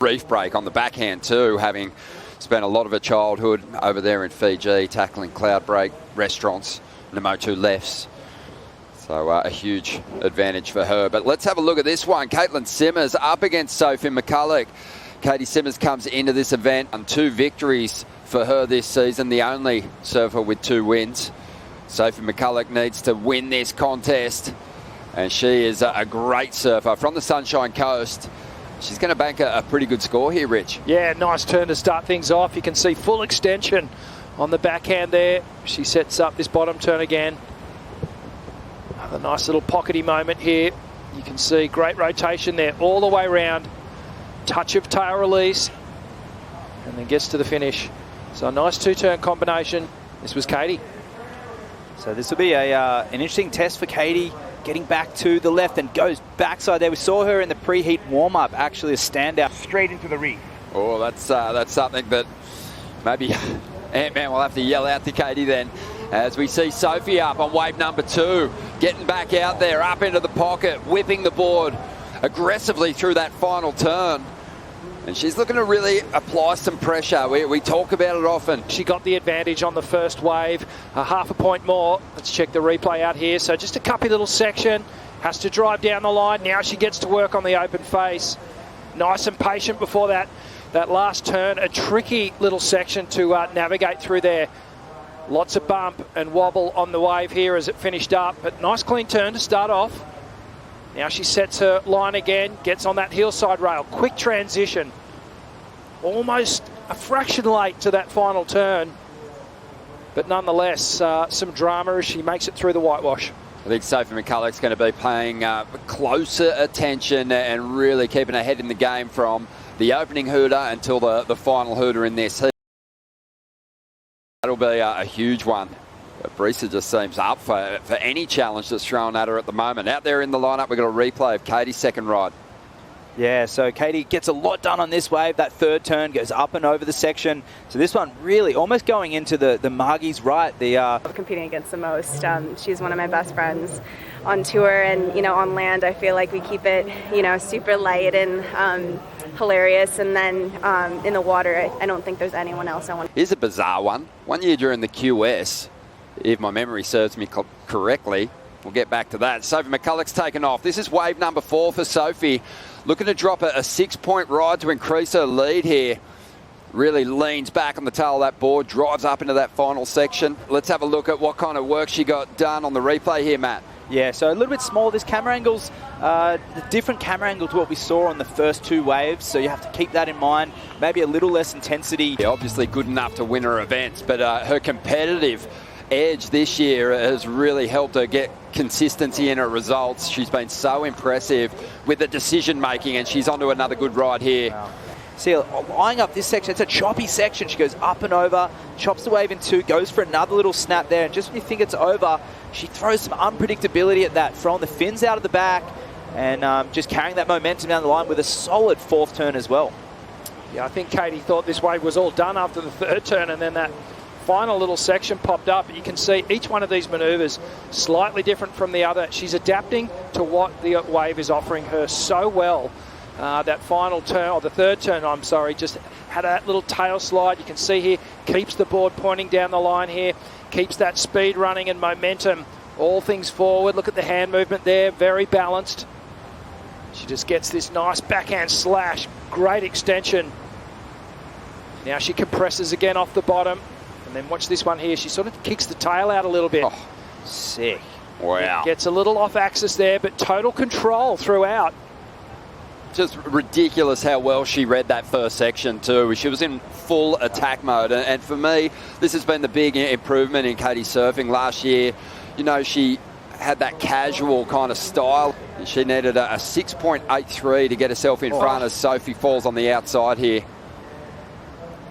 reef break on the backhand too, having spent a lot of her childhood over there in Fiji tackling cloud break restaurants, Namotu lefts. So a huge advantage for her. But let's have a look at this one. Caitlin Simmers up against Sophie McCulloch. Katie Simmers comes into this event on 2 victories for her this season, the only surfer with 2 wins. Sophie McCulloch needs to win this contest, and she is a great surfer from the Sunshine Coast. She's going to bank a pretty good score here, Rich. Yeah, nice turn to start things off. You can see full extension on the backhand there. She sets up this bottom turn again. Another nice little pockety moment here. You can see great rotation there all the way around. Touch of tail release, and then gets to the finish. So a nice 2-turn combination. This was Katie. So this will be an interesting test for Katie, getting back to the left and goes backside there. We saw her in the preheat warm-up, actually a standout. Straight into the reef. Oh, that's something that maybe Ant-Man will have to yell out to Katie then, as we see Sophie up on wave number 2, getting back out there, up into the pocket, whipping the board aggressively through that final turn. And she's looking to really apply some pressure. We talk about it often. She got the advantage on the first wave, half a point more. Let's check the replay out here. So just a cuppy little section, has to drive down the line. Now she gets to work on the open face. Nice and patient before that last turn. A tricky little section to navigate through there. Lots of bump and wobble on the wave here as it finished up, but nice clean turn to start off. Now she sets her line again, gets on that hillside rail. Quick transition. Almost a fraction late to that final turn. But nonetheless, some drama as she makes it through the whitewash. I think Sophie McCulloch's going to be paying closer attention and really keeping her head in the game from the opening hooter until the final hooter in this heat. That'll be a huge one. But Brisa just seems up for any challenge that's thrown at her at the moment. Out there in the lineup, we've got a replay of Katie's second ride. Yeah, so Katie gets a lot done on this wave. That third turn goes up and over the section. So this one really almost going into the Margie's right. Competing against the most. She's one of my best friends on tour, and on land I feel like we keep it super light and hilarious, and then in the water I don't think there's anyone else I want. Here's a bizarre one. One year during the QS, if my memory serves me correctly, we'll get back to that. Sophie McCulloch's taken off. This is wave number 4 for Sophie. Looking to drop a 6-point ride to increase her lead here. Really leans back on the tail of that board, drives up into that final section. Let's have a look at what kind of work she got done on the replay here, Matt. Yeah, so a little bit small. This camera angle's a different camera angle to what we saw on the first 2 waves, so you have to keep that in mind. Maybe a little less intensity. Yeah, obviously good enough to win her events, but her competitive edge this year has really helped her get consistency in her results. She's been so impressive with the decision making, and she's onto another good ride here. Wow. See, eyeing up this section, it's a choppy section. She goes up and over, chops the wave in 2, goes for another little snap there, and just when you think it's over, she throws some unpredictability at that, throwing the fins out of the back and just carrying that momentum down the line with a solid 4th turn as well. Yeah, I think Katie thought this wave was all done after the 3rd turn, and then that final little section popped up. You can see each one of these maneuvers slightly different from the other. She's adapting to what the wave is offering her so well. That final turn, or the 3rd turn, I'm sorry, just had that little tail slide. You can see here, keeps the board pointing down the line here, keeps that speed running and momentum. All things forward. Look at the hand movement there, very balanced. She just gets this nice backhand slash, great extension. Now she compresses again off the bottom. And then watch this one here. She sort of kicks the tail out a little bit. Oh, sick. Wow. Gets a little off axis there, but total control throughout. Just ridiculous how well she read that first section too. She was in full attack mode. And for me, this has been the big improvement in Katie's surfing. Last year, she had that casual kind of style. She needed a 6.83 to get herself in front as Sophie falls on the outside here.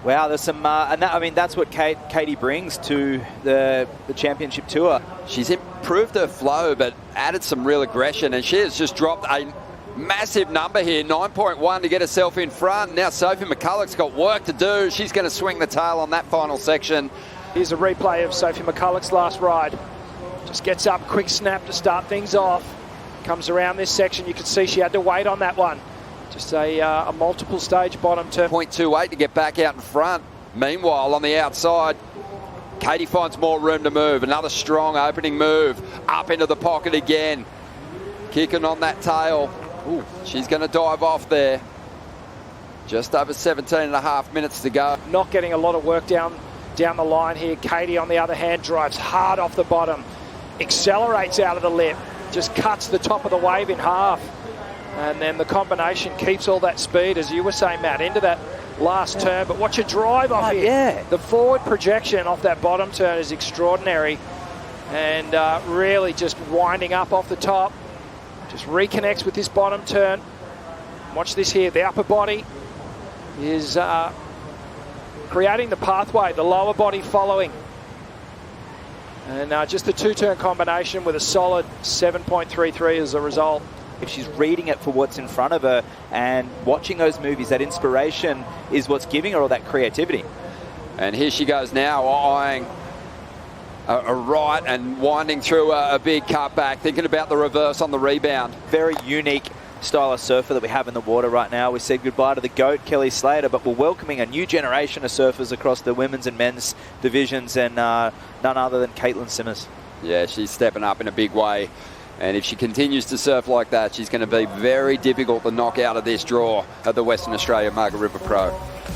Wow, there's some, that's what Katie brings to the championship tour. She's improved her flow, but added some real aggression, and she has just dropped a massive number here, 9.1 to get herself in front. Now Sophie McCulloch's got work to do. She's going to swing the tail on that final section. Here's a replay of Sophie McCulloch's last ride. Just gets up, quick snap to start things off. Comes around this section. You can see she had to wait on that one. Just a multiple stage bottom turn. 0.28 to get back out in front. Meanwhile, on the outside, Katie finds more room to move. Another strong opening move. Up into the pocket again. Kicking on that tail. Ooh, she's going to dive off there. Just over 17 and a half minutes to go. Not getting a lot of work down the line here. Katie, on the other hand, drives hard off the bottom. Accelerates out of the lip. Just cuts the top of the wave in half. And then the combination keeps all that speed, as you were saying, Matt, into that last turn. But watch her drive off here. Yeah. The forward projection off that bottom turn is extraordinary. And really just winding up off the top. Just reconnects with this bottom turn. Watch this here. The upper body is creating the pathway, the lower body following. And just the two-turn combination with a solid 7.33 as a result. If she's reading it for what's in front of her and watching those movies, that inspiration is what's giving her all that creativity. And here she goes now, eyeing a right and winding through a big cutback, thinking about the reverse on the rebound. Very unique style of surfer that we have in the water right now. We said goodbye to the GOAT, Kelly Slater, but we're welcoming a new generation of surfers across the women's and men's divisions, and none other than Caitlin Simmers. Yeah, she's stepping up in a big way. And if she continues to surf like that, she's going to be very difficult to knock out of this draw at the Western Australia Margaret River Pro.